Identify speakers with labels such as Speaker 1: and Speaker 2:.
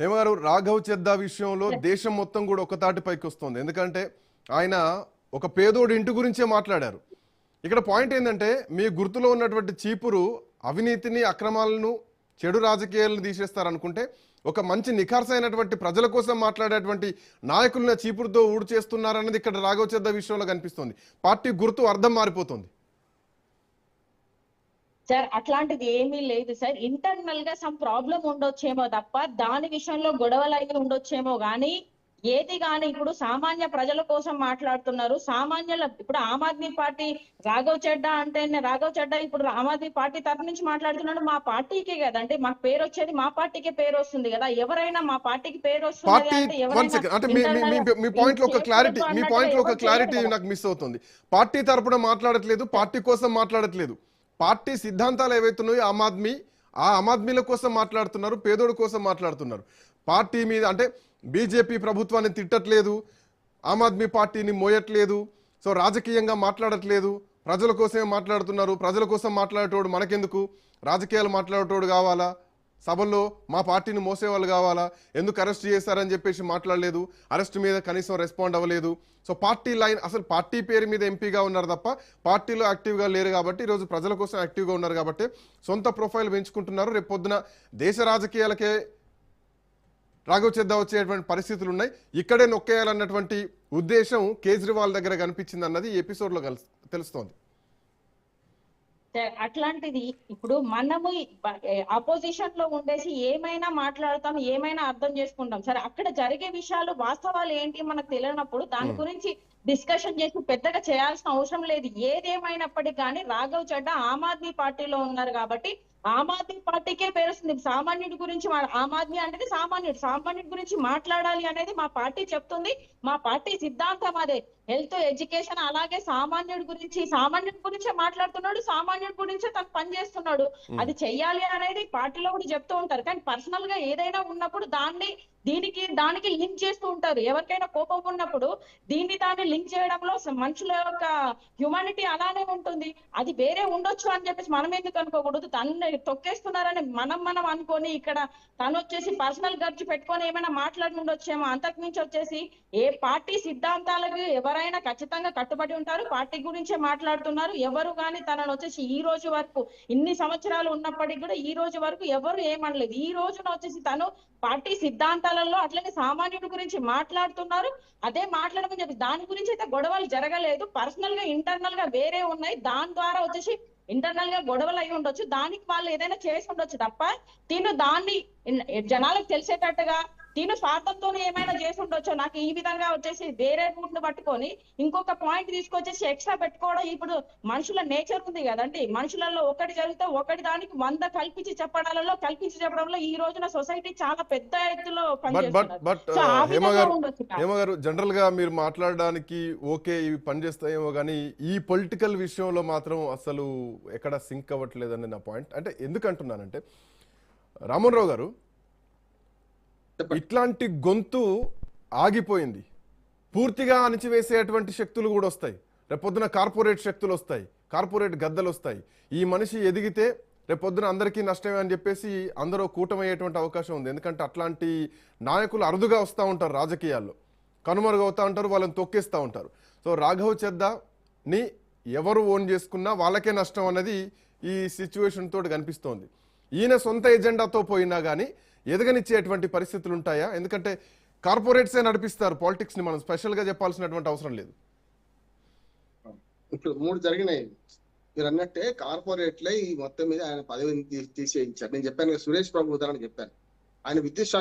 Speaker 1: హేమగారు, రాఘవ్ చెద్దా విషయంలో దేశం మొత్తం కూడా ఒక తాటిపైకి వస్తుంది. ఎందుకంటే ఆయన ఒక పేదోడి ఇంటి గురించే మాట్లాడారు. ఇక్కడ పాయింట్ ఏంటంటే, మీ గుర్తులో ఉన్నటువంటి చీపురు అవినీతిని, అక్రమాలను, చెడు రాజకీయాలను తీసేస్తారనుకుంటే, ఒక మంచి నిఖార్సైనటువంటి ప్రజల కోసం మాట్లాడేటువంటి నాయకులను చీపురుతో ఊడు చేస్తున్నారన్నది ఇక్కడ రాఘవ్ చెద్దా విషయంలో కనిపిస్తుంది. పార్టీ గుర్తు అర్థం మారిపోతుంది.
Speaker 2: సార్ అట్లాంటిది ఏమీ లేదు సార్. ఇంటర్నల్ గా సమ్ ప్రాబ్లం ఉండొచ్చేమో తప్ప దాని విషయంలో గొడవలు అయి ఉండొచ్చేమో గానీ ఏది గాని ఇప్పుడు సామాన్య ప్రజల కోసం మాట్లాడుతున్నారు. సామాన్యుల ఇప్పుడు ఆమ్ ఆద్మీ పార్టీ రాఘవ్ చెడ్డా అంటేనే రాఘవ్ చెడ్డా ఇప్పుడు ఆమ్ ఆద్మీ పార్టీ తరఫు నుంచి మాట్లాడుతున్నాడు. మా పార్టీకే కదండి మాకు పేరు వచ్చేది, మా పార్టీకే పేరు వస్తుంది కదా. ఎవరైనా మా పార్టీకి పేరు వస్తుంది
Speaker 1: పార్టీ
Speaker 2: అంటే ఎవరైనా
Speaker 1: అంటే మీ పాయింట్ లో ఒక క్లారిటీ,
Speaker 2: చేసుకోవద్దు
Speaker 1: మీ
Speaker 2: అన్నట్టుగా
Speaker 1: పాయింట్ లో ఒక
Speaker 2: ఎవరు చేయరు
Speaker 1: క్లారిటీ
Speaker 2: కదా.
Speaker 1: నాకు మిస్ అవుతుంది. పార్టీ తరపున మాట్లాడట్లేదు, పార్టీ కోసం మాట్లాడట్లేదు. పార్టీ సిద్ధాంతాలు ఏవైతున్నాయో ఆ ఆమ్ ఆద్మీల కోసం మాట్లాడుతున్నారు, పేదోడు కోసం మాట్లాడుతున్నారు. పార్టీ మీద అంటే బీజేపీ ప్రభుత్వాన్ని తిట్టట్లేదు, ఆమ్ ఆద్మీ పార్టీని మోయట్లేదు, సో రాజకీయంగా మాట్లాడట్లేదు, ప్రజల కోసమే మాట్లాడుతున్నారు. ప్రజల కోసం మాట్లాడేటోడు మనకెందుకు, రాజకీయాలు మాట్లాడేటోడు కావాలా, సభల్లో మా పార్టీని మోసేవాళ్ళు కావాలా, ఎందుకు అరెస్ట్ చేశారని చెప్పేసి మాట్లాడలేదు, అరెస్ట్ మీద కనీసం రెస్పాండ్ అవ్వలేదు. సో పార్టీ లైన్, అసలు పార్టీ పేరు మీద ఎంపీగా ఉన్నారు తప్ప పార్టీలో యాక్టివ్గా లేరు కాబట్టి, ఈరోజు ప్రజల కోసం యాక్టివ్గా ఉన్నారు కాబట్టి సొంత ప్రొఫైల్ పెంచుకుంటున్నారు. రేపు పొద్దున దేశ రాజకీయాలకే రాఘవ్ చెద్దా వచ్చేటువంటి పరిస్థితులు ఉన్నాయి. ఇక్కడే నొక్కేయాలన్నటువంటి ఉద్దేశం కేజ్రీవాల్ దగ్గర కనిపించింది అన్నది ఈ ఎపిసోడ్లో తెలుస్తోంది.
Speaker 2: అట్లాంటిది ఇప్పుడు మనము అపోజిషన్ లో ఉండేసి ఏమైనా మాట్లాడతాం, ఏమైనా అర్థం చేసుకుంటాం. సరే అక్కడ జరిగే విషయాలు వాస్తవాలు ఏంటి మనకు తెలియనప్పుడు దాని గురించి డిస్కషన్ చేసి పెద్దగా చేయాల్సిన అవసరం లేదు. ఏదేమైనప్పటికీ కానీ రాఘవ్ చెడ్డా ఆమ్ ఆద్మీ పార్టీలో ఉన్నారు కాబట్టి ఆమ్ ఆద్మీ పార్టీకే పేరుస్తుంది. సామాన్యుడి గురించి ఆమ్ ఆద్మీ అనేది సామాన్యుడి గురించి మాట్లాడాలి అనేది మా పార్టీ చెప్తుంది. మా పార్టీ సిద్ధాంతం అదే. హెల్త్, ఎడ్యుకేషన్, అలాగే సామాన్యుడి గురించే మాట్లాడుతున్నాడు, సామాన్యుడి గురించే తను పనిచేస్తున్నాడు. అది చెయ్యాలి అనేది పార్టీలో కూడా చెప్తూ ఉంటారు. కానీ పర్సనల్ గా ఏదైనా ఉన్నప్పుడు దానికి లింక్ చేస్తూ ఉంటారు. ఎవరికైనా కోపం ఉన్నప్పుడు దాన్ని లింక్ చేయడంలో మనుషుల యొక్క హ్యుమానిటీ అలానే ఉంటుంది. అది వేరే ఉండొచ్చు అని చెప్పేసి మనం ఎందుకు అనుకోకూడదు. తను తొక్కేస్తున్నారని మనం అనుకొని ఇక్కడ తను వచ్చేసి పర్సనల్ ఖర్చు పెట్టుకొని ఏమైనా మాట్లాడి ఉండొచ్చేమో. అంతకుమించి వచ్చేసి ఏ పార్టీ సిద్ధాంతాలకు ఎవరైనా ఖచ్చితంగా కట్టుబడి ఉంటారు, పార్టీ గురించే మాట్లాడుతున్నారు. ఎవరు కానీ తనను వచ్చేసి ఈ రోజు వరకు ఇన్ని సంవత్సరాలు ఉన్నప్పటికీ కూడా ఈ రోజు వరకు ఎవరు ఏమనలేదు. ఈ రోజున వచ్చేసి తను పార్టీ సిద్ధాంతాలలో అట్లనే సామాన్యుడి గురించి మాట్లాడుతున్నారు. అదే మాట్లాడమని చెప్పి దాని గురించి అయితే గొడవలు జరగలేదు. పర్సనల్ గా ఇంటర్నల్ గా వేరే ఉన్నాయి. దాని ద్వారా వచ్చేసి ఇంటర్నల్ గా గొడవలు అయి ఉండొచ్చు, దానికి వాళ్ళు ఏదైనా చేసి ఉండొచ్చు తప్ప దాన్ని జనాలకు తెలిసేటట్టుగా స్వార్థంతోనే ఏమైనా చేసి ఉండొచ్చు. నాకు ఈ విధంగా వచ్చేసి వేరే రూట్ ను పట్టుకొని ఇంకొక పాయింట్ తీసుకొచ్చేసి ఎక్స్ట్రా పెట్టుకోవడం ఇప్పుడు మనుషుల నేచర్ ఉంది కదండి. మనుషులలో ఒకటి జరిగితే ఒకటి దానికి 100 కల్పించి చెప్పడంలో ఈ రోజున సొసైటీ చాలా పెద్ద ఎత్తులో
Speaker 1: హేమగారు, జనరల్ గా మీరు మాట్లాడడానికి ఓకే ఇవి పనిచేస్తాయేమో కానీ ఈ పొలిటికల్ విషయంలో మాత్రం అసలు ఎక్కడ సింక్ అవ్వట్లేదని నా పాయింట్. అంటే ఎందుకంటున్నానంటే, రామోహన్ రావు గారు, ఇట్లాంటి గొంతు ఆగిపోయింది. పూర్తిగా అణిచివేసేటువంటి శక్తులు కూడా వస్తాయి. రేపొద్దున కార్పొరేట్ శక్తులు వస్తాయి, కార్పొరేట్ గద్దలు వస్తాయి. ఈ మనిషి ఎదిగితే రేపొద్దున అందరికీ నష్టమే అని చెప్పేసి అందరూ కూటమయ్యేటువంటి అవకాశం ఉంది. ఎందుకంటే అట్లాంటి నాయకులు అరుదుగా వస్తూ ఉంటారు, రాజకీయాల్లో కనుమరుగవుతూ ఉంటారు, వాళ్ళని తొక్కేస్తూ ఉంటారు. సో రాఘవ్ చెద్దాని ఎవరు ఓన్ చేసుకున్నా వాళ్ళకే నష్టం అన్నది ఈ సిచ్యువేషన్ తోటి కనిపిస్తోంది. ఈయన సొంత ఎజెండాతో పోయినా కానీ ఎదగనిచ్చేటువంటి పరిస్థితులు ఉంటాయా? ఎందుకంటే కార్పొరేట్సే నడిపిస్తారు పాలిటిక్స్ ని, మనం స్పెషల్ గా చెప్పాల్సినటువంటి అవసరం లేదు.
Speaker 3: ఇప్పుడు 3 జరిగినాయి. మీరు అన్నట్టే కార్పొరేట్లే ఈ మొత్తం మీద ఆయన పదవిని తీసేయించారు. నేను చెప్పాను సురేష్ ప్రభు ఉదాహరణ చెప్పాను. ఆయన విద్యుత్